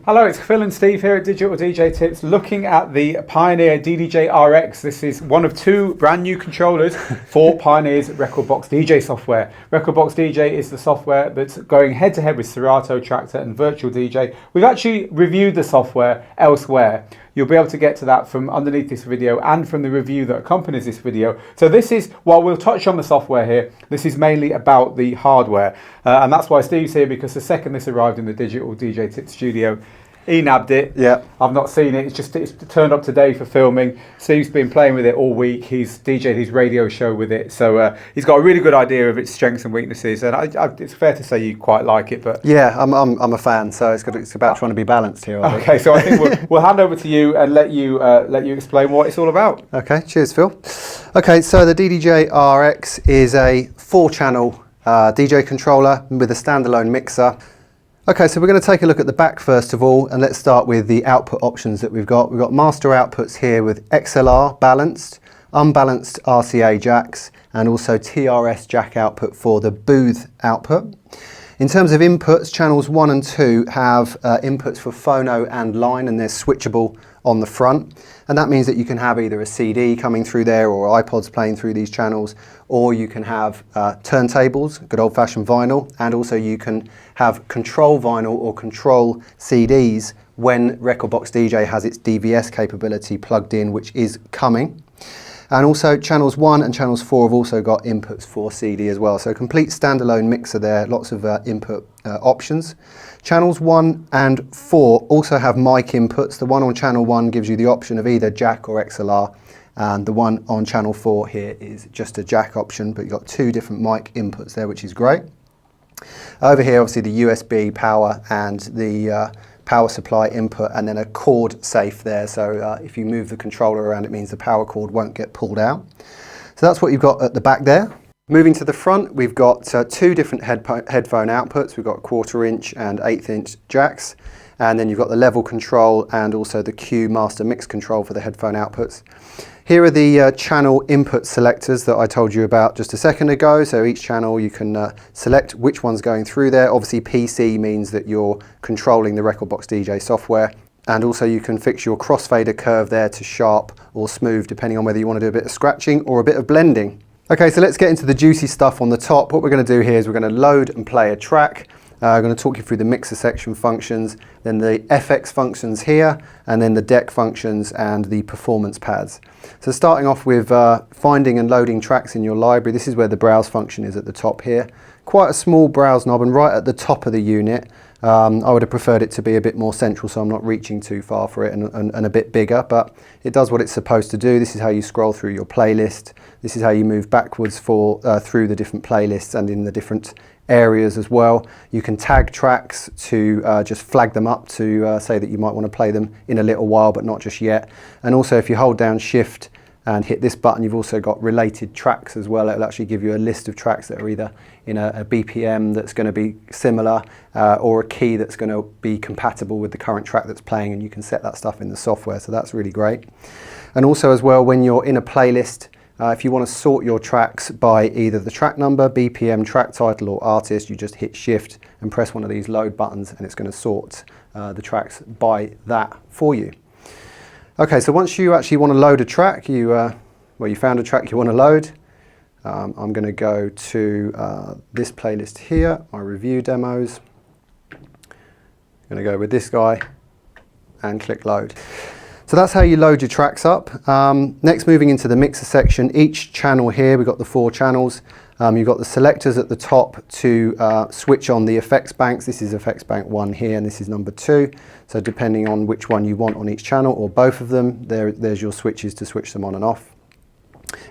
Hello, it's Phil and Steve here at Digital DJ Tips, looking at the Pioneer DDJ-RX. This is one of two brand new controllers for Pioneer's Rekordbox DJ software. Rekordbox DJ is the software that's going head to head with Serato, Traktor and Virtual DJ. We've actually reviewed the software elsewhere. You'll be able to get to that from underneath this video and from the review that accompanies this video. So this is, while we'll touch on the software here, this is mainly about the hardware. And that's why Steve's here, because the second this arrived in the Digital DJ Tips studio, he nabbed it. Yeah. I've not seen it. It's turned up today for filming. Steve's been playing with it all week. He's DJed his radio show with it. So he's got a really good idea of its strengths and weaknesses. And it's fair to say you quite like it. But yeah, I'm a fan. So it's about trying to be balanced here. Okay, so I think we'll hand over to you and let you explain what it's all about. Okay, cheers, Phil. Okay, so the DDJ-RX is a 4-channel DJ controller with a standalone mixer. Okay, so we're going to take a look at the back first of all, and let's start with the output options that we've got. We've got master outputs here with XLR balanced, unbalanced RCA jacks, and also TRS jack output for the booth output. In terms of inputs, channels 1 and 2 have inputs for phono and line, and they're switchable on the front. And that means that you can have either a CD coming through there or iPods playing through these channels, or you can have turntables, good old-fashioned vinyl, and also you can have control vinyl or control CDs when Rekordbox DJ has its DVS capability plugged in, which is coming. And also channels 1 and channels 4 have also got inputs for CD as well. So complete standalone mixer there, lots of input options. Channels 1 and 4 also have mic inputs. The one on channel 1 gives you the option of either jack or XLR. And the one on channel 4 here is just a jack option, but you've got 2 different mic inputs there, which is great. Over here, obviously the USB power and the power supply input, and then a cord safe there, so if you move the controller around, it means the power cord won't get pulled out. So that's what you've got at the back there. Moving to the front, we've got 2 different headphone outputs. We've got 1/4 inch and 1/8 inch jacks, and then you've got the level control and also the Q master mix control for the headphone outputs. Here are the channel input selectors that I told you about just a second ago. So each channel you can select which one's going through there. Obviously PC means that you're controlling the Rekordbox DJ software. And also you can fix your crossfader curve there to sharp or smooth, depending on whether you want to do a bit of scratching or a bit of blending. Okay, so let's get into the juicy stuff on the top. What we're going to do here is we're going to load and play a track. I'm going to talk you through the mixer section functions, then the FX functions here, and then the deck functions and the performance pads. So starting off with finding and loading tracks in your library, this is where the browse function is at the top here. Quite a small browse knob, and right at the top of the unit. I would have preferred it to be a bit more central, so I'm not reaching too far for it, and a bit bigger, but it does what it's supposed to do. This is how you scroll through your playlist. This is how you move backwards through the different playlists and in the different areas as well. You can tag tracks to just flag them up to say that you might want to play them in a little while, but not just yet. And also if you hold down Shift and hit this button, you've also got related tracks as well. It'll actually give you a list of tracks that are either in a BPM that's going to be similar or a key that's going to be compatible with the current track that's playing, and you can set that stuff in the software, so that's really great. And also as well, when you're in a playlist, if you want to sort your tracks by either the track number, BPM, track title or artist, you just hit Shift and press one of these load buttons, and it's going to sort the tracks by that for you. Okay, so once you actually want to load a track, you found a track you want to load. I'm going to go to this playlist here, my review demos. I'm going to go with this guy and click load. So that's how you load your tracks up. Next, moving into the mixer section, each channel here, we've got the 4 channels. You've got the selectors at the top to switch on the effects banks. This is effects bank 1 here, and this is number 2. So depending on which one you want on each channel, or both of them, there's your switches to switch them on and off.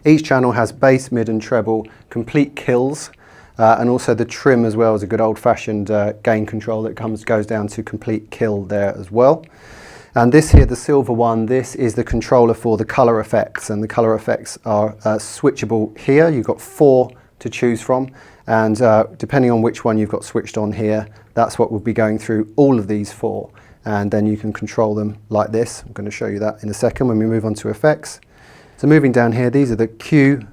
Each channel has bass, mid and treble, complete kills, and also the trim as well as a good old-fashioned gain control that goes down to complete kill there as well. And this here, the silver one, this is the controller for the color effects, and the color effects are switchable here. You've got 4 to choose from, and depending on which one you've got switched on here, that's what will be going through all of these 4, and then you can control them like this. I'm going to show you that in a second when we move on to effects. So moving down here, these are the Q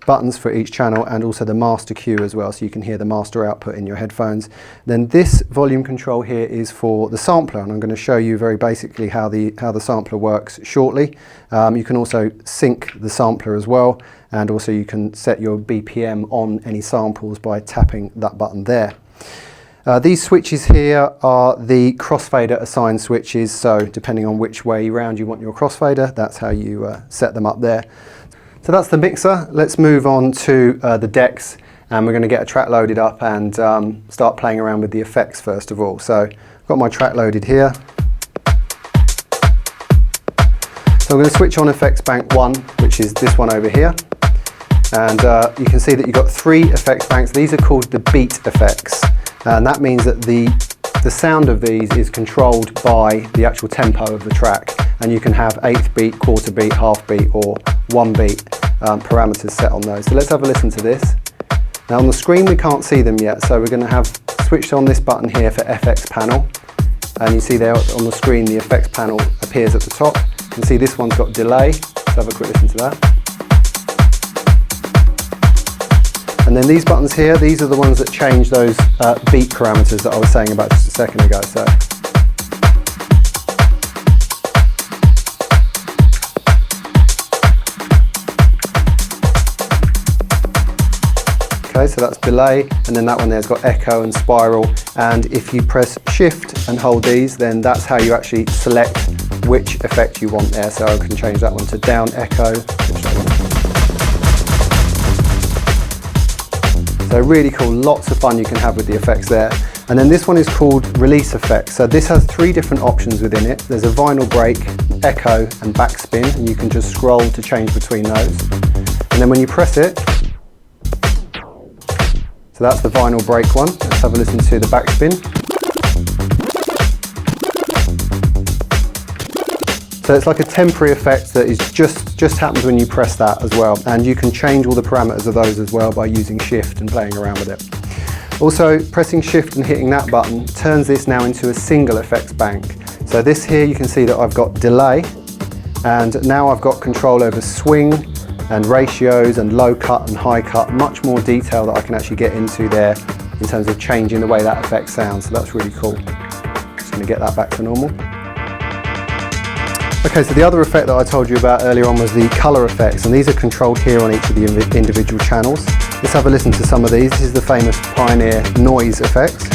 buttons for each channel, and also the master cue as well, so you can hear the master output in your headphones. Then this volume control here is for the sampler, and I'm going to show you very basically how the sampler works shortly. You can also sync the sampler as well, and also you can set your BPM on any samples by tapping that button there. These switches here are the crossfader assigned switches, so depending on which way round you want your crossfader, that's how you set them up there. So that's the mixer. Let's move on to the decks, and we're going to get a track loaded up and start playing around with the effects first of all. So I've got my track loaded here. So I'm going to switch on effects bank 1, which is this one over here. And you can see that you've got 3 effects banks. These are called the beat effects. And that means that the sound of these is controlled by the actual tempo of the track. And you can have 1/8 beat, quarter beat, half beat, or 1 beat parameters set on those. So let's have a listen to this. Now on the screen we can't see them yet, so we're going to have switched on this button here for FX panel. And you see there on the screen the effects panel appears at the top. You can see this one's got delay. Let's have a quick listen to that. And then these buttons here, these are the ones that change those beat parameters that I was saying about just a second ago. So, okay, so that's delay, and then that one there's got echo and spiral. And if you press shift and hold these, then that's how you actually select which effect you want there. So I can change that one to down echo. So really cool, lots of fun you can have with the effects there. And then this one is called release effects. So this has 3 different options within it. There's a vinyl break, echo and backspin, and you can just scroll to change between those. And then when you press it, so that's the vinyl break one. Let's have a listen to the backspin. So it's like a temporary effect that is just happens when you press that as well. And you can change all the parameters of those as well by using shift and playing around with it. Also, pressing shift and hitting that button turns this now into a single effects bank. So this here you can see that I've got delay, and now I've got control over swing and ratios and low cut and high cut, much more detail that I can actually get into there in terms of changing the way that effect sounds. So that's really cool. Just going to get that back to normal. Okay, so the other effect that I told you about earlier on was the colour effects, and these are controlled here on each of the individual channels. Let's have a listen to some of these. This is the famous Pioneer noise effect.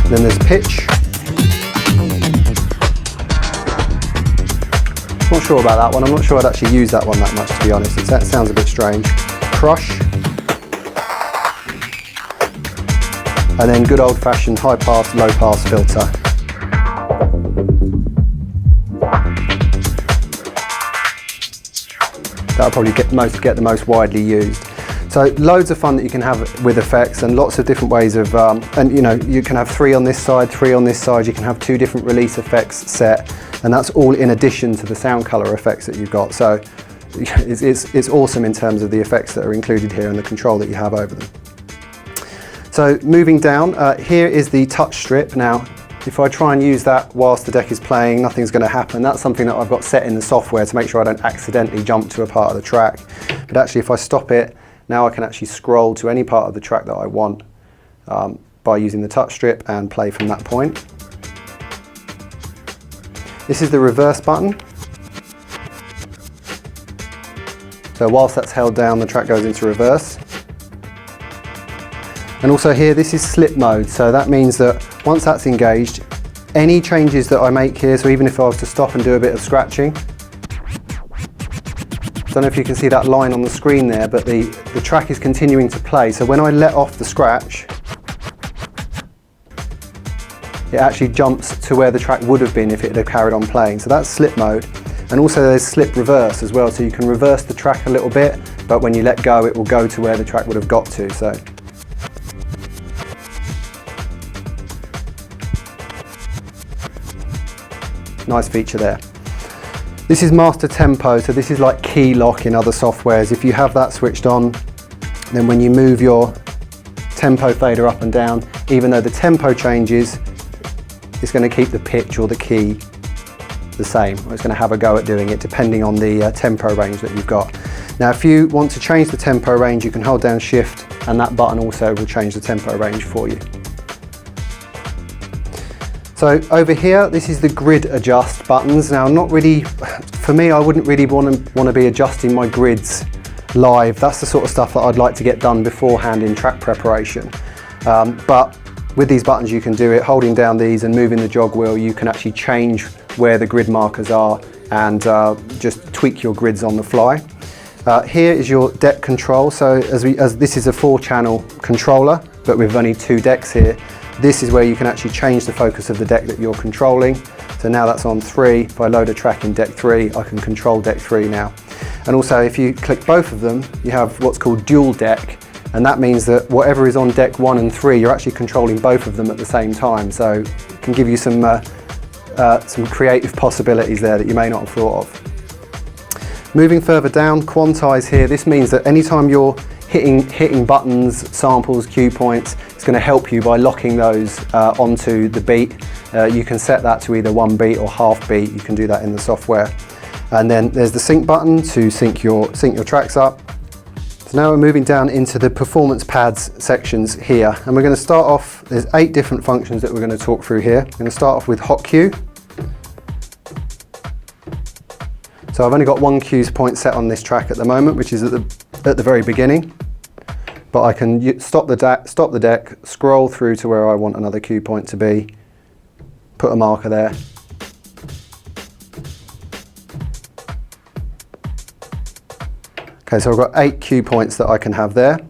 Then there's pitch. Not sure about that one. I'm not sure I'd actually use that one that much, to be honest. It sounds a bit strange. Crush. And then good old-fashioned high-pass, low-pass filter. That'll probably get the most widely used. So loads of fun that you can have with effects, and lots of different ways of, and you know, you can have 3 on this side, 3 on this side. You can have 2 different release effects set, and that's all in addition to the sound color effects that you've got. So it's awesome in terms of the effects that are included here and the control that you have over them. So moving down, here is the touch strip. Now, if I try and use that whilst the deck is playing, nothing's going to happen. That's something that I've got set in the software to make sure I don't accidentally jump to a part of the track. But actually, if I stop it, now I can actually scroll to any part of the track that I want by using the touch strip and play from that point. This is the reverse button. So whilst that's held down, the track goes into reverse. And also here, this is slip mode, so that means that once that's engaged, any changes that I make here, so even if I was to stop and do a bit of scratching, don't know if you can see that line on the screen there, but the track is continuing to play, so when I let off the scratch, it actually jumps to where the track would have been if it had carried on playing. So that's slip mode. And also there's slip reverse as well, so you can reverse the track a little bit, but when you let go, it will go to where the track would have got to. So nice feature there. This is master tempo, so this is like key lock in other softwares. If you have that switched on, then when you move your tempo fader up and down, even though the tempo changes, it's going to keep the pitch or the key the same, or it's going to have a go at doing it depending on the tempo range that you've got. Now if you want to change the tempo range, you can hold down shift and that button also will change the tempo range for you. So over here, this is the grid adjust buttons. Now not really, for me, I wouldn't really want to be adjusting my grids live. That's the sort of stuff that I'd like to get done beforehand in track preparation. But with these buttons you can do it. Holding down these and moving the jog wheel, you can actually change where the grid markers are and just tweak your grids on the fly. Here is your deck control. So as this is a 4-channel controller, but with only 2 decks here, this is where you can actually change the focus of the deck that you're controlling. So now that's on 3. If I load a track in deck 3, I can control deck 3 now. And also if you click both of them, you have what's called dual deck. And that means that whatever is on deck 1 and 3, you're actually controlling both of them at the same time. So it can give you some creative possibilities there that you may not have thought of. Moving further down, quantize here. This means that anytime you're hitting buttons, samples, cue points, it's going to help you by locking those onto the beat. You can set that to either 1 beat or half beat. You can do that in the software. And then there's the sync button to sync your tracks up. So now we're moving down into the performance pads sections here, and we're going to start off, there's 8 different functions that we're going to talk through here. We're going to start off with hot cue. So I've only got 1 cue point set on this track at the moment, which is at the very beginning, but I can stop the deck, scroll through to where I want another cue point to be, put a marker there. Okay, so I've got 8 cue points that I can have there.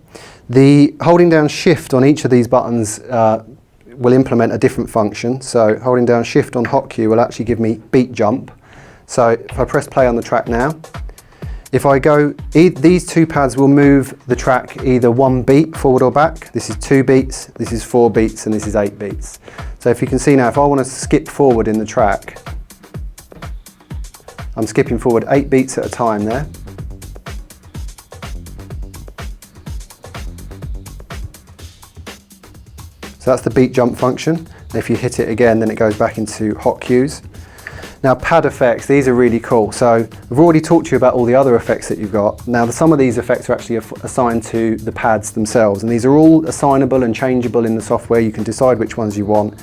The holding down shift on each of these buttons will implement a different function. So holding down shift on hot cue will actually give me beat jump. So if I press play on the track now, if I go, these 2 pads will move the track either 1 beat forward or back. This is 2 beats, this is 4 beats, and this is 8 beats. So if you can see now, if I want to skip forward in the track, I'm skipping forward 8 beats at a time there. So that's the beat jump function. And if you hit it again, then it goes back into hot cues. Now pad effects, these are really cool. So I've already talked to you about all the other effects that you've got. Now some of these effects are actually assigned to the pads themselves, and these are all assignable and changeable in the software. You can decide which ones you want.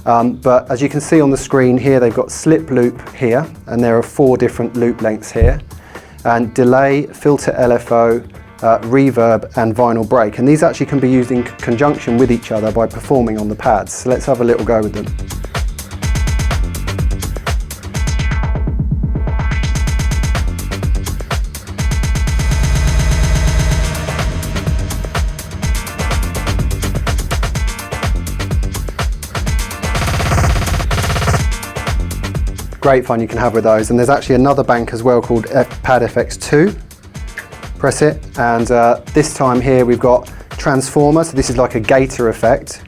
But as you can see on the screen here, they've got slip loop here, and there are 4 different loop lengths here. And delay, filter LFO, reverb and vinyl break, and these actually can be used in conjunction with each other by performing on the pads. So let's have a little go with them. Great fun you can have with those, and there's actually another bank as well called Pad FX 2. Press it, and this time here we've got transformer, so this is like a gator effect.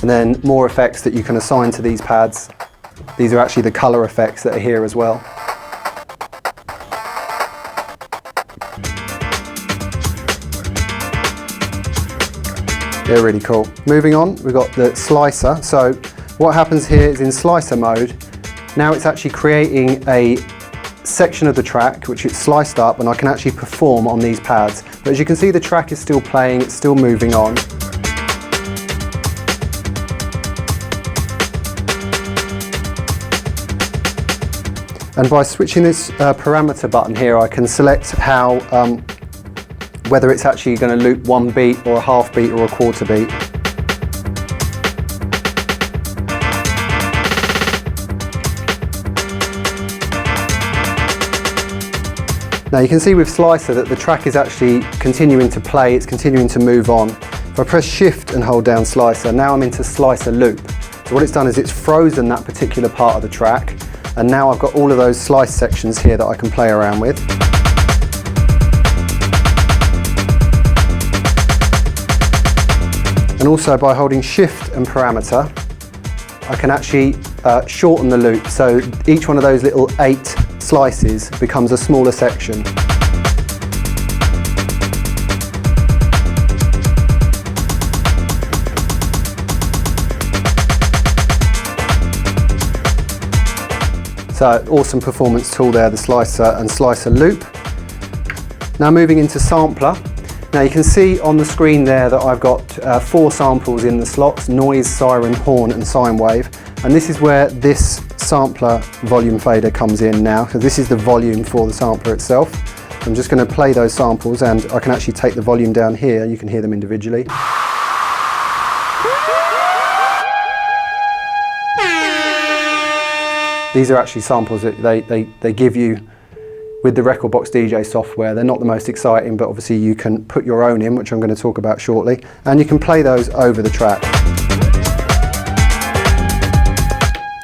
And then more effects that you can assign to these pads. These are actually the color effects that are here as well. They're really cool. Moving on, we've got the slicer. So what happens here is in slicer mode, now it's actually creating a section of the track which it's sliced up, and I can actually perform on these pads. But as you can see, the track is still playing, it's still moving on. And by switching this parameter button here, I can select how whether it's actually going to loop 1 beat or a half beat or a quarter beat. Now you can see with Slicer that the track is actually continuing to play, it's continuing to move on. If I press shift and hold down Slicer, now I'm into Slicer loop. So what it's done is it's frozen that particular part of the track, and now I've got all of those slice sections here that I can play around with. And also by holding shift and parameter, I can actually shorten the loop. So each one of those little 8 slices becomes a smaller section. So awesome performance tool there, the slicer and slicer loop. Now moving into sampler. Now you can see on the screen there that I've got 4 samples in the slots: noise, siren, horn and sine wave. And this is where this sampler volume fader comes in now. So this is the volume for the sampler itself. I'm just going to play those samples, and I can actually take the volume down here. You can hear them individually. These are actually samples that they give you with the Rekordbox DJ software. They're not the most exciting, but obviously you can put your own in, which I'm going to talk about shortly. And you can play those over the track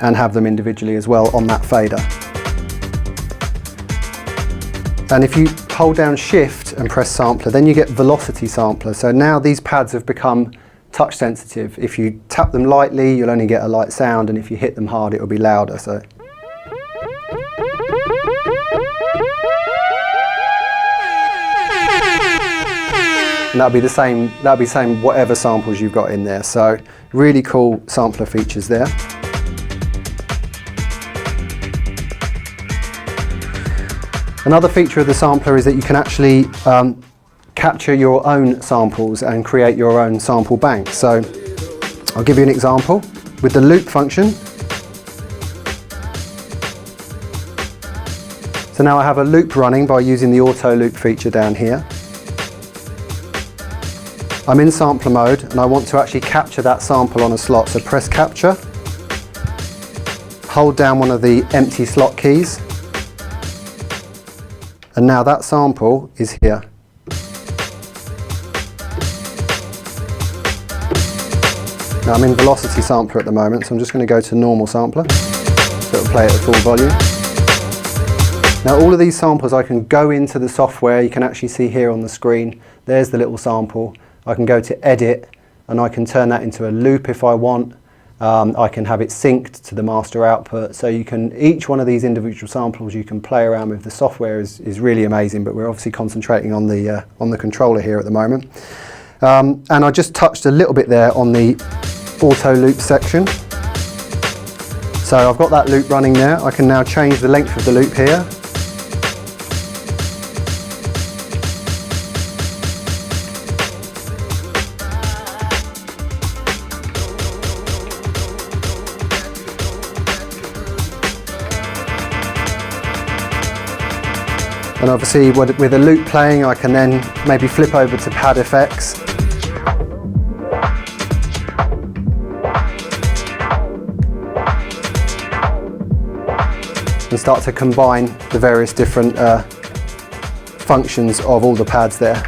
and have them individually as well on that fader. And if you hold down Shift and press Sampler, then you get Velocity Sampler. So now these pads have become touch sensitive. If you tap them lightly, you'll only get a light sound, and if you hit them hard, it'll be louder. So. And that'll be the same whatever samples you've got in there. So really cool sampler features there. Another feature of the sampler is that you can actually capture your own samples and create your own sample bank. So I'll give you an example with the loop function. So now I have a loop running by using the auto loop feature down here. I'm in sampler mode and I want to actually capture that sample on a slot. So press capture, hold down one of the empty slot keys, and now that sample is here. Now I'm in velocity sampler at the moment, so I'm just going to go to normal sampler, so it'll play it at full volume. Now all of these samples I can go into the software. You can actually see here on the screen, there's the little sample. I can go to edit and I can turn that into a loop if I want. I can have it synced to the master output. So you can, each one of these individual samples you can play around with. The software is really amazing, but we're obviously concentrating on the controller here at the moment. And I just touched a little bit there on the auto loop section. So I've got that loop running there. I can now change the length of the loop here. And obviously with a loop playing, I can then maybe flip over to pad effects. And start to combine the various different functions of all the pads there.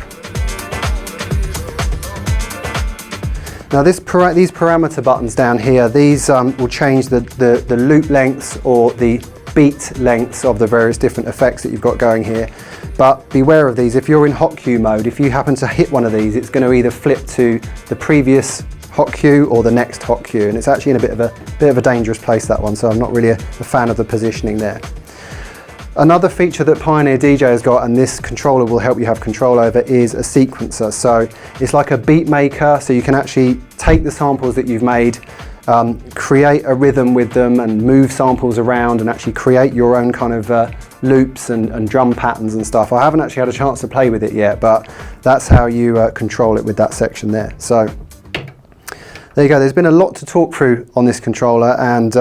Now these parameter buttons down here, these will change the loop lengths or the beat lengths of the various different effects that you've got going here. But beware of these. If you're in hot cue mode, if you happen to hit one of these, it's going to either flip to the previous hot cue or the next hot cue, and it's actually in a bit of a dangerous place, that one, so I'm not really a fan of the positioning there. Another feature that Pioneer DJ has got, and this controller will help you have control over, is a sequencer. So it's like a beat maker, so you can actually take the samples that you've made, create a rhythm with them and move samples around and actually create your own kind of loops and drum patterns and stuff. I haven't actually had a chance to play with it yet, but that's how you control it with that section there. So there you go. There's been a lot to talk through on this controller, and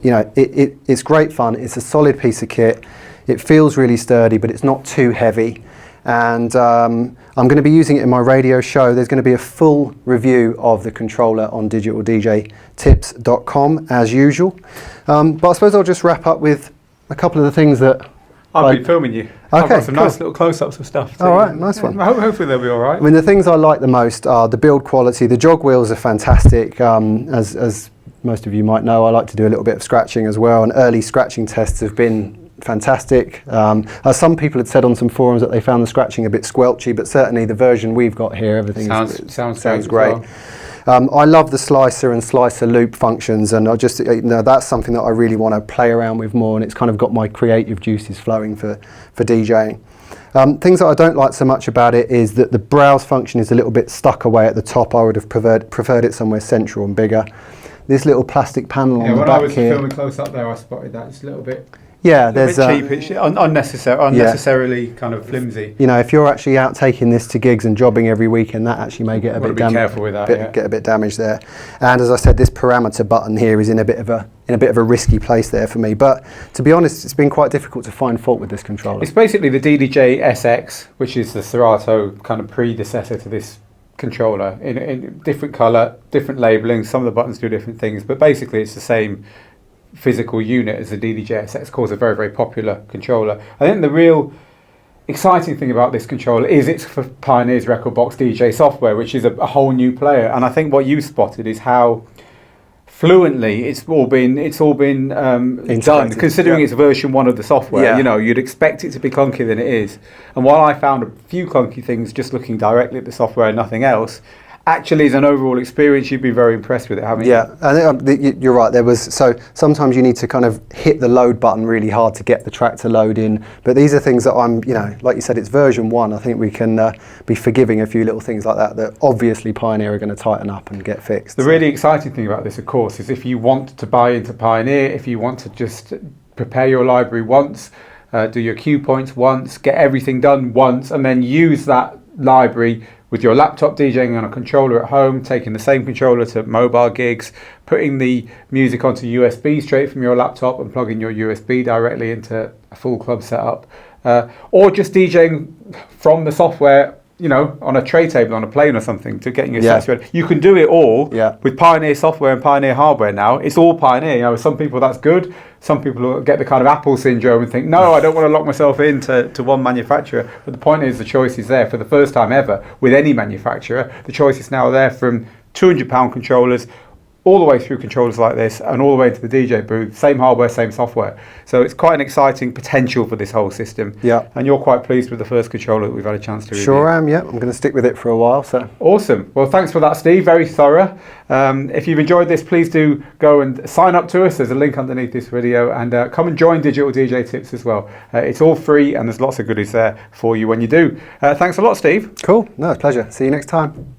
you know, it's great fun. It's a solid piece of kit. It feels really sturdy, but it's not too heavy. And I'm going to be using it in my radio show. There's going to be a full review of the controller on digitaldjtips.com as usual. But I suppose I'll just wrap up with a couple of the things that I'll be filming you. I've Okay, got some cool. Nice little close-ups of stuff too. All right, nice one. Hopefully they'll be all right. I mean, the things I like the most are the build quality. The jog wheels are fantastic. As most of you might know, I like to do a little bit of scratching as well, and early scratching tests have been fantastic. Some people had said on some forums that they found the scratching a bit squelchy, but certainly the version we've got here, everything sounds great. I love the slicer and slicer loop functions, and I just, you know, that's something that I really want to play around with more, and it's kind of got my creative juices flowing for DJing. Things that I don't like so much about it is that the browse function is a little bit stuck away at the top. I would have preferred it somewhere central and bigger. this little plastic panel on the when back I was here. filming close up there, I spotted that. It's a little bit, Yeah, a there's bit cheap. It's unnecessarily kind of flimsy. you know, if you're actually out taking this to gigs and jobbing every weekend, that actually may get a Gotta bit be careful with that. get a bit damaged there. And as I said, this parameter button here is in a bit of a risky place there for me. But to be honest, it's been quite difficult to find fault with this controller. It's basically the DDJ-RX, which is the Serato kind of predecessor to this controller, in different colour, different labelling. Some of the buttons do different things, but basically it's the same physical unit as the DDJ-RX. Of course, a very, very popular controller. I think the real exciting thing about this controller is it's for Pioneer's Rekordbox DJ software, which is a whole new player. And I think what you spotted is how fluently it's all been done, considering it's version 1 of the software. Yeah. You know, you'd expect it to be clunkier than it is. And while I found a few clunky things just looking directly at the software and nothing else, actually as an overall experience you'd be very impressed with it, haven't you? Yeah, and you're right. So sometimes you need to kind of hit the load button really hard to get the track to load in. But these are things that like you said, it's version 1. I think we can be forgiving a few little things like that obviously Pioneer are going to tighten up and get fixed. The really exciting thing about this, of course, is if you want to buy into Pioneer, if you want to just prepare your library once, do your cue points once, get everything done once, and then use that library with your laptop DJing on a controller at home, taking the same controller to mobile gigs, putting the music onto USB straight from your laptop and plugging your USB directly into a full club setup, or just DJing from the software, you know, on a tray table on a plane or something, to getting your sets ready. You can do it all with Pioneer software and Pioneer hardware now. It's all Pioneer. You know, some people that's good. Some people get the kind of Apple syndrome and think, no, I don't want to lock myself into one manufacturer. But the point is, the choice is there for the first time ever with any manufacturer. The choice is now there from £200 controllers all the way through controllers like this and all the way into the DJ booth, same hardware, same software. So it's quite an exciting potential for this whole system. Yeah. And you're quite pleased with the first controller that we've had a chance to review. Sure am, yeah. I'm going to stick with it for a while. So awesome. Well, thanks for that, Steve. Very thorough. If you've enjoyed this, please do go and sign up to us. There's a link underneath this video, and come and join Digital DJ Tips as well. It's all free and there's lots of goodies there for you when you do. Thanks a lot, Steve. cool. No, pleasure. See you next time.